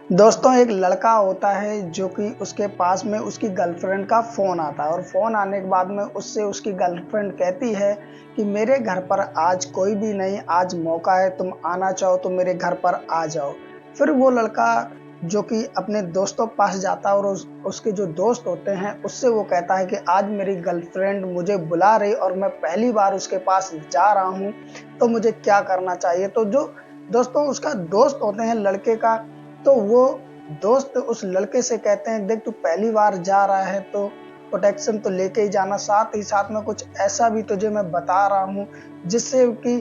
दोस्तों एक लड़का होता है जो कि उसके पास में उसकी गर्लफ्रेंड का फ़ोन आता है और फ़ोन आने के बाद में उससे उसकी गर्लफ्रेंड कहती है कि मेरे घर पर आज कोई भी नहीं, आज मौका है, तुम आना चाहो तो मेरे घर पर आ जाओ। फिर वो लड़का जो कि अपने दोस्तों के पास जाता है और उसके जो दोस्त होते हैं उससे वो कहता है कि आज मेरी गर्लफ्रेंड मुझे बुला रही और मैं पहली बार उसके पास जा रहा हूँ, तो मुझे क्या करना चाहिए। तो जो दोस्तों उसका दोस्त होते हैं लड़के का, तो वो दोस्त उस लड़के से कहते हैं देख तू पहली बार जा रहा है तो प्रोटेक्शन तो लेके ही जाना, साथ ही साथ में कुछ ऐसा भी तुझे मैं बता रहा हूँ जिससे कि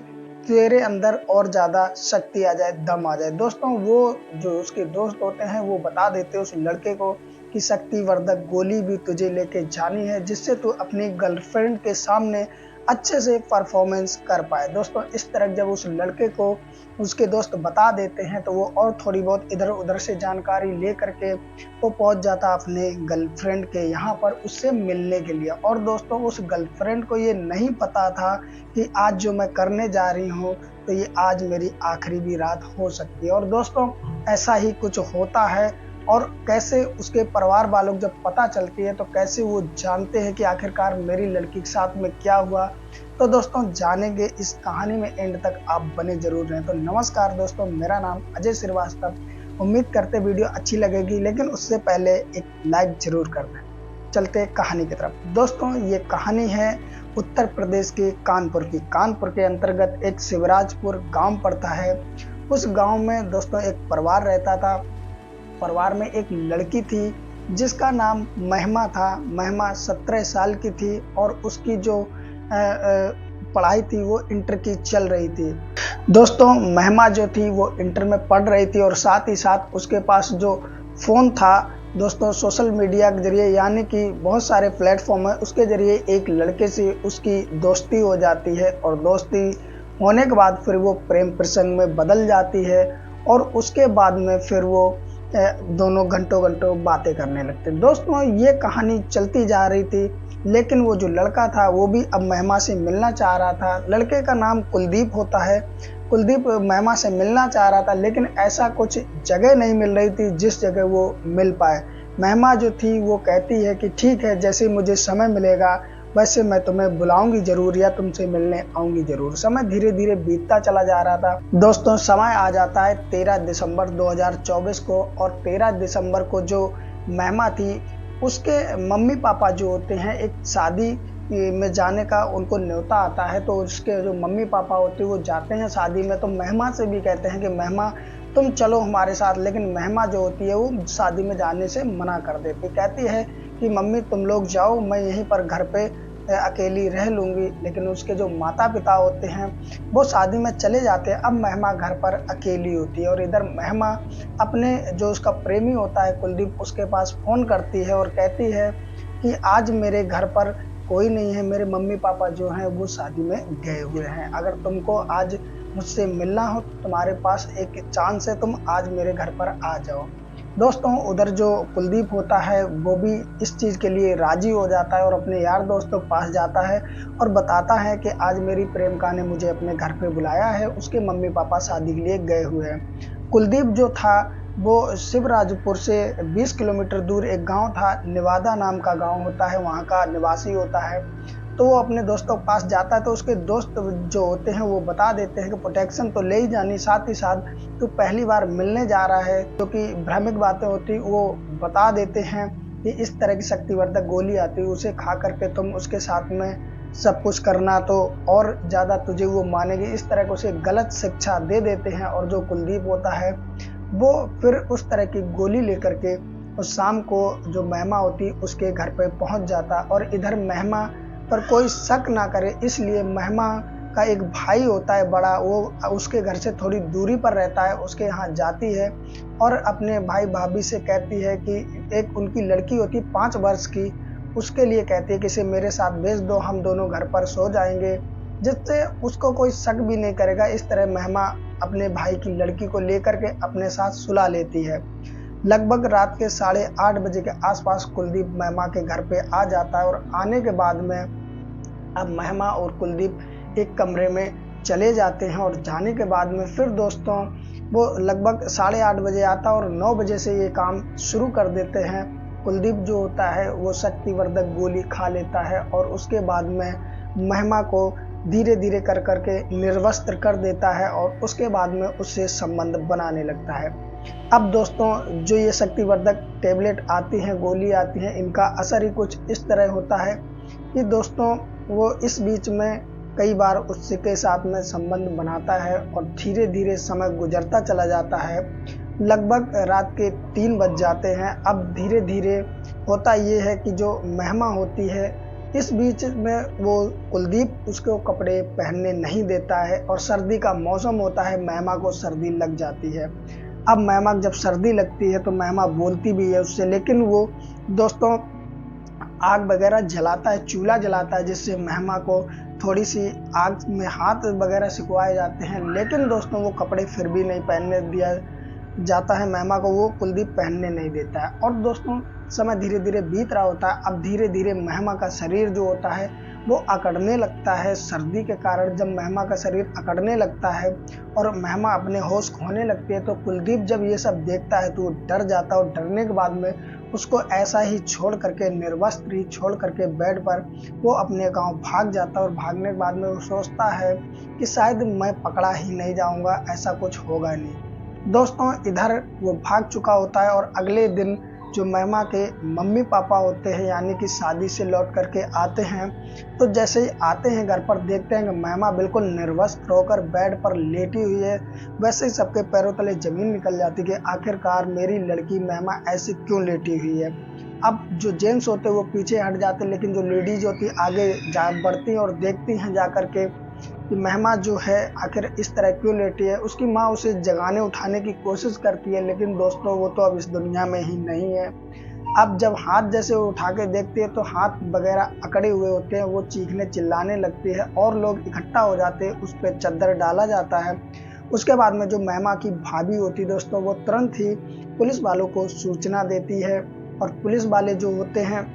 तेरे अंदर और ज़्यादा शक्ति आ जाए, दम आ जाए। दोस्तों वो जो उसके दोस्त होते हैं वो बता देते हैं उस लड़के को कि शक्तिवर्धक गोली भी तुझे लेके जानी है जिससे तू अपनी गर्लफ्रेंड के सामने अच्छे से परफॉर्मेंस कर पाए। दोस्तों इस तरह जब उस लड़के को उसके दोस्त बता देते हैं तो वो और थोड़ी बहुत इधर उधर से जानकारी ले करके वो पहुंच जाता अपने गर्लफ्रेंड के यहाँ पर उससे मिलने के लिए। और दोस्तों उस गर्लफ्रेंड को ये नहीं पता था कि आज जो मैं करने जा रही हूँ तो ये आज मेरी आखिरी भी रात हो सकती है। और दोस्तों ऐसा ही कुछ होता है और कैसे उसके परिवार वालों जब पता चलती है तो कैसे वो जानते हैं कि आखिरकार मेरी लड़की के साथ में क्या हुआ। तो दोस्तों जानेंगे इस कहानी में, एंड तक आप बने जरूर रहें। तो नमस्कार दोस्तों, मेरा नाम अजय श्रीवास्तव। उम्मीद करते वीडियो अच्छी लगेगी, लेकिन उससे पहले एक लाइक जरूर कर दें। चलते कहानी की तरफ। दोस्तों ये कहानी है उत्तर प्रदेश के कानपुर की। कानपुर के अंतर्गत एक शिवराजपुर गांव पड़ता है। उस गांव में दोस्तों एक परिवार रहता था। परिवार में एक लड़की थी जिसका नाम महिमा था। महिमा 17 साल की थी और उसकी जो पढ़ाई थी वो इंटर की चल रही थी। दोस्तों महिमा जो थी वो इंटर में पढ़ रही थी और साथ ही साथ उसके पास जो फ़ोन था दोस्तों, सोशल मीडिया के जरिए यानी कि बहुत सारे प्लेटफॉर्म है उसके ज़रिए एक लड़के से उसकी दोस्ती हो जाती है और दोस्ती होने के बाद फिर वो प्रेम प्रसंग में बदल जाती है और उसके बाद में फिर वो दोनों घंटों घंटों बातें करने लगते। दोस्तों ये कहानी चलती जा रही थी, लेकिन वो जो लड़का था वो भी अब महिमा से मिलना चाह रहा था। लड़के का नाम कुलदीप होता है। कुलदीप महिमा से मिलना चाह रहा था, लेकिन ऐसा कुछ जगह नहीं मिल रही थी जिस जगह वो मिल पाए। महिमा जो थी वो कहती है कि ठीक है, जैसे मुझे समय मिलेगा वैसे मैं तुम्हें बुलाऊंगी जरूर या तुमसे मिलने आऊंगी जरूर। समय धीरे धीरे बीतता चला जा रहा था। दोस्तों समय आ जाता है 13 दिसंबर 2024 को, और 13 दिसंबर को जो महिमा थी उसके मम्मी पापा जो होते हैं एक शादी में जाने का उनको न्योता आता है। तो उसके जो मम्मी पापा होते हैं वो जाते हैं शादी में। तो महिमा से भी कहते हैं कि महिमा तुम चलो हमारे साथ, लेकिन महिमा जो होती है वो शादी में जाने से मना कर देती। कहती है कि मम्मी तुम लोग जाओ, मैं यहीं पर घर पे अकेली रह लूँगी। लेकिन उसके जो माता पिता होते हैं वो शादी में चले जाते हैं। अब महिमा घर पर अकेली होती है और इधर महिमा अपने जो उसका प्रेमी होता है कुलदीप उसके पास फ़ोन करती है और कहती है कि आज मेरे घर पर कोई नहीं है, मेरे मम्मी पापा जो हैं वो शादी में गए हुए हैं। अगर तुमको आज मुझसे मिलना हो तो तुम्हारे पास एक चांस है, तुम आज मेरे घर पर आ जाओ। दोस्तों उधर जो कुलदीप होता है वो भी इस चीज़ के लिए राजी हो जाता है और अपने यार दोस्तों के पास जाता है और बताता है कि आज मेरी प्रेमिका ने मुझे अपने घर पे बुलाया है, उसके मम्मी पापा शादी के लिए गए हुए हैं। कुलदीप जो था वो शिवराजपुर से 20 किलोमीटर दूर एक गांव था, निवादा नाम का गांव होता है, वहाँ का निवासी होता है। तो वो अपने दोस्तों के पास जाता है तो उसके दोस्त जो होते हैं वो बता देते हैं कि प्रोटेक्शन तो ले ही जानी, साथ ही साथ तो पहली बार मिलने जा रहा है, जो कि भ्रामक बातें होती वो बता देते हैं कि इस तरह की शक्तिवर्धक गोली आती है, उसे खा करके तुम उसके साथ में सब कुछ करना तो और ज़्यादा तुझे वो मानेगी। इस तरह को उसे गलत शिक्षा दे देते हैं और जो कुलदीप होता है वो फिर उस तरह की गोली लेकर के उस शाम को जो महिमा होती उसके घर पे पहुंच जाता। और इधर महिमा पर कोई शक ना करे इसलिए महिमा का एक भाई होता है बड़ा, वो उसके घर से थोड़ी दूरी पर रहता है, उसके यहाँ जाती है और अपने भाई भाभी से कहती है कि एक उनकी लड़की होती 5 वर्ष की, उसके लिए कहती है कि इसे मेरे साथ भेज दो, हम दोनों घर पर सो जाएंगे, जिससे उसको कोई शक भी नहीं करेगा। इस तरह महिमा अपने भाई की लड़की को लेकर के अपने साथ सुला लेती है। लगभग रात के 8:30 बजे के आसपास कुलदीप महिमा के घर पे आ जाता है और आने के बाद में अब महिमा और कुलदीप एक कमरे में चले जाते हैं और जाने के बाद में फिर दोस्तों वो लगभग 8:30 बजे आता है और 9 बजे से ये काम शुरू कर देते हैं। कुलदीप जो होता है वो शक्तिवर्धक गोली खा लेता है और उसके बाद में महिमा को धीरे धीरे कर करके निर्वस्त्र कर देता है और उसके बाद में उससे संबंध बनाने लगता है। अब दोस्तों जो ये शक्तिवर्धक टेबलेट आती हैं, गोली आती हैं, इनका असर ही कुछ इस तरह होता है कि दोस्तों वो इस बीच में कई बार उसके साथ में संबंध बनाता है और धीरे धीरे समय गुजरता चला जाता है। लगभग रात के 3 बज जाते हैं। अब धीरे धीरे होता ये है कि जो महिमा होती है, इस बीच में वो कुलदीप उसको कपड़े पहनने नहीं देता है और सर्दी का मौसम होता है, महिमा को सर्दी लग जाती है। अब महिमा जब सर्दी लगती है तो महिमा बोलती भी है उससे, लेकिन वो दोस्तों आग वगैरह जलाता है, चूल्हा जलाता है, जिससे महिमा को थोड़ी सी आग में हाथ वगैरह सिकुआए जाते हैं। लेकिन दोस्तों वो कपड़े फिर भी नहीं पहनने दिया जाता है महिमा को, वो कुलदीप पहनने नहीं देता है। और दोस्तों समय धीरे धीरे बीत रहा होता है। अब धीरे धीरे महिमा का शरीर जो होता है वो अकड़ने लगता है सर्दी के कारण। जब महिमा का शरीर अकड़ने लगता है और महिमा अपने होश खोने लगती है तो कुलदीप जब ये सब देखता है तो वो डर जाता है और डरने के बाद में उसको ऐसा ही छोड़ करके, निर्वस्त्र ही छोड़ करके बेड पर वो अपने गांव भाग जाता है। और भागने के बाद में वो सोचता है कि शायद मैं पकड़ा ही नहीं जाऊंगा, ऐसा कुछ होगा नहीं। दोस्तों इधर वो भाग चुका होता है और अगले दिन जो महिमा के मम्मी पापा होते हैं, यानी कि शादी से लौट करके आते हैं, तो जैसे ही आते हैं घर पर देखते हैं कि महिमा बिल्कुल निर्वस्त्र होकर बेड पर लेटी हुई है। वैसे ही सबके पैरों तले जमीन निकल जाती है कि आखिरकार मेरी लड़की महिमा ऐसे क्यों लेटी हुई है। अब जो जेंट्स होते हैं वो पीछे हट जाते हैं, लेकिन जो लेडीज होती है आगे जा बढ़ती हैं और देखती हैं जा करके कि महिमा जो है आखिर इस तरह क्यों लेटी है। उसकी माँ उसे जगाने उठाने की कोशिश करती है, लेकिन दोस्तों वो तो अब इस दुनिया में ही नहीं है। अब जब हाथ जैसे उठा के देखती है तो हाथ वगैरह अकड़े हुए होते हैं, वो चीखने चिल्लाने लगती है और लोग इकट्ठा हो जाते हैं, उस पर चादर डाला जाता है। उसके बाद में जो महिमा की भाभी होती है दोस्तों, वो तुरंत ही पुलिस वालों को सूचना देती है और पुलिस वाले जो होते हैं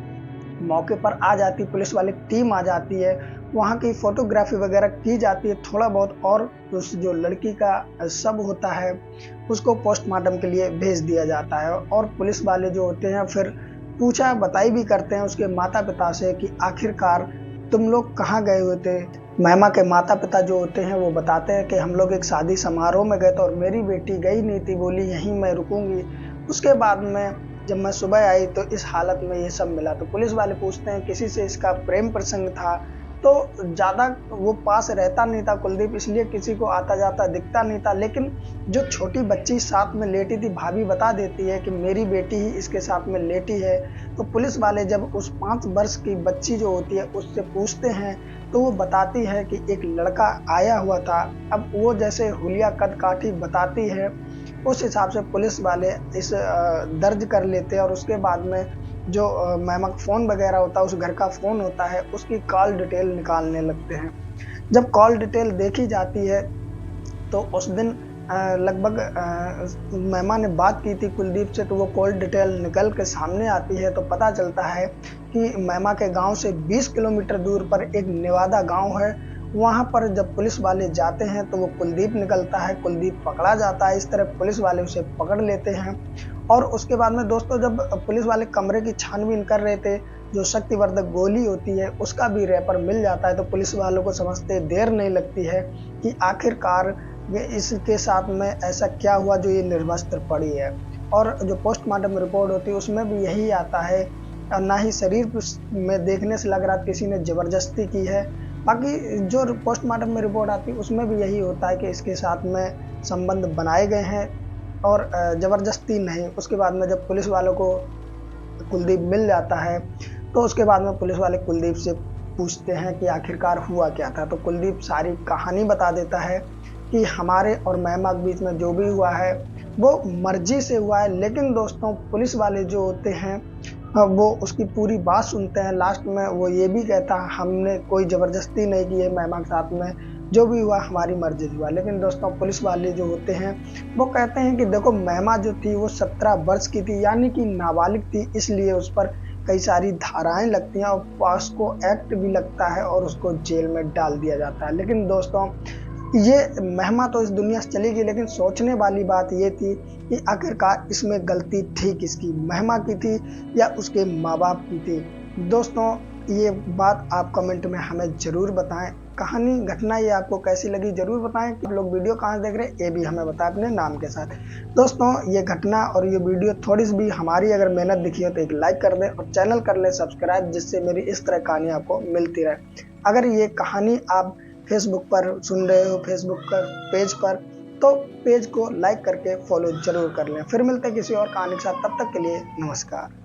मौके पर आ जाती, पुलिस वाली टीम आ जाती है, वहाँ की फोटोग्राफी वगैरह की जाती है थोड़ा बहुत, और उस जो लड़की का शव होता है उसको पोस्टमार्टम के लिए भेज दिया जाता है। और पुलिस वाले जो होते हैं फिर पूछा बताई भी करते हैं उसके माता पिता से कि आखिरकार तुम लोग कहाँ गए हुए थे। महिमा के माता पिता जो होते हैं वो बताते हैं कि हम लोग एक शादी समारोह में गए थे और मेरी बेटी गई नहीं थी, बोली यहीं मैं रुकूंगी। उसके बाद में जब मैं सुबह आई तो इस हालत में ये सब मिला। तो पुलिस वाले पूछते हैं किसी से इसका प्रेम प्रसंग था, तो ज़्यादा वो पास रहता नहीं था कुलदीप, इसलिए किसी को आता जाता दिखता नहीं था। लेकिन जो छोटी बच्ची साथ में लेटी थी, भाभी बता देती है कि मेरी बेटी ही इसके साथ में लेटी है। तो पुलिस वाले जब उस 5 वर्ष की बच्ची जो होती है उससे पूछते हैं तो वो बताती है कि एक लड़का आया हुआ था। अब वो जैसे हुलिया कद काठी बताती है, उस हिसाब से पुलिस वाले इस दर्ज कर लेते हैं। और उसके बाद में जो महिमा का फ़ोन वगैरह होता है, उस घर का फ़ोन होता है, उसकी कॉल डिटेल निकालने लगते हैं। जब कॉल डिटेल देखी जाती है तो उस दिन लगभग महिमा ने बात की थी कुलदीप से, तो वो कॉल डिटेल निकल के सामने आती है तो पता चलता है कि महिमा के गांव से 20 किलोमीटर दूर पर एक नेवादा गांव है। वहां पर जब पुलिस वाले जाते हैं तो वो कुलदीप निकलता है, कुलदीप पकड़ा जाता है। इस तरह पुलिस वाले उसे पकड़ लेते हैं। और उसके बाद में दोस्तों जब पुलिस वाले कमरे की छानबीन कर रहे थे, जो शक्तिवर्धक गोली होती है उसका भी रैपर मिल जाता है। तो पुलिस वालों को समझते देर नहीं लगती है कि आखिरकार इसके साथ में ऐसा क्या हुआ जो ये निर्वस्त्र पड़ी है। और जो पोस्टमार्टम रिपोर्ट होती है उसमें भी यही आता है, ना ही शरीर में देखने से लग रहा किसी ने जबरदस्ती की है। बाकी जो पोस्टमार्टम में रिपोर्ट आती है उसमें भी यही होता है कि इसके साथ में संबंध बनाए गए हैं और ज़बरदस्ती नहीं। उसके बाद में जब पुलिस वालों को कुलदीप मिल जाता है तो उसके बाद में पुलिस वाले कुलदीप से पूछते हैं कि आखिरकार हुआ क्या था। तो कुलदीप सारी कहानी बता देता है कि हमारे और महिमा के बीच में जो भी हुआ है वो मर्जी से हुआ है। लेकिन दोस्तों पुलिस वाले जो होते हैं वो उसकी पूरी बात सुनते हैं। लास्ट में वो ये भी कहता है हमने कोई ज़बरदस्ती नहीं की है महिमा के साथ में, जो भी हुआ हमारी मर्जी से हुआ। लेकिन दोस्तों पुलिस वाले जो होते हैं वो कहते हैं कि देखो महिमा जो थी वो 17 वर्ष की थी, यानी कि नाबालिग थी, इसलिए उस पर कई सारी धाराएं लगती हैं और उसको एक्ट भी लगता है और उसको जेल में डाल दिया जाता है। लेकिन दोस्तों ये महिमा तो इस दुनिया से चली गई, लेकिन सोचने वाली बात ये थी कि आखिरकार इसमें गलती थी किसकी, महिमा की थी या उसके माँ बाप की थी। दोस्तों, ये बात आप कमेंट में हमें ज़रूर बताएं। कहानी घटना ये आपको कैसी लगी ज़रूर बताएं। आप लोग वीडियो कहाँ से देख रहे हैं ये भी हमें बताएं अपने नाम के साथ। दोस्तों, ये घटना और ये वीडियो थोड़ी सी भी हमारी अगर मेहनत दिखी हो तो एक लाइक कर दें और चैनल कर लें सब्सक्राइब, जिससे मेरी इस तरह कहानी आपको मिलती रहे। अगर ये कहानी आप फेसबुक पर सुन रहे हो, फेसबुक पर पेज पर, तो पेज को लाइक करके फॉलो जरूर कर लें। फिर मिलते हैं किसी और कहानी के साथ, तब तक के लिए नमस्कार।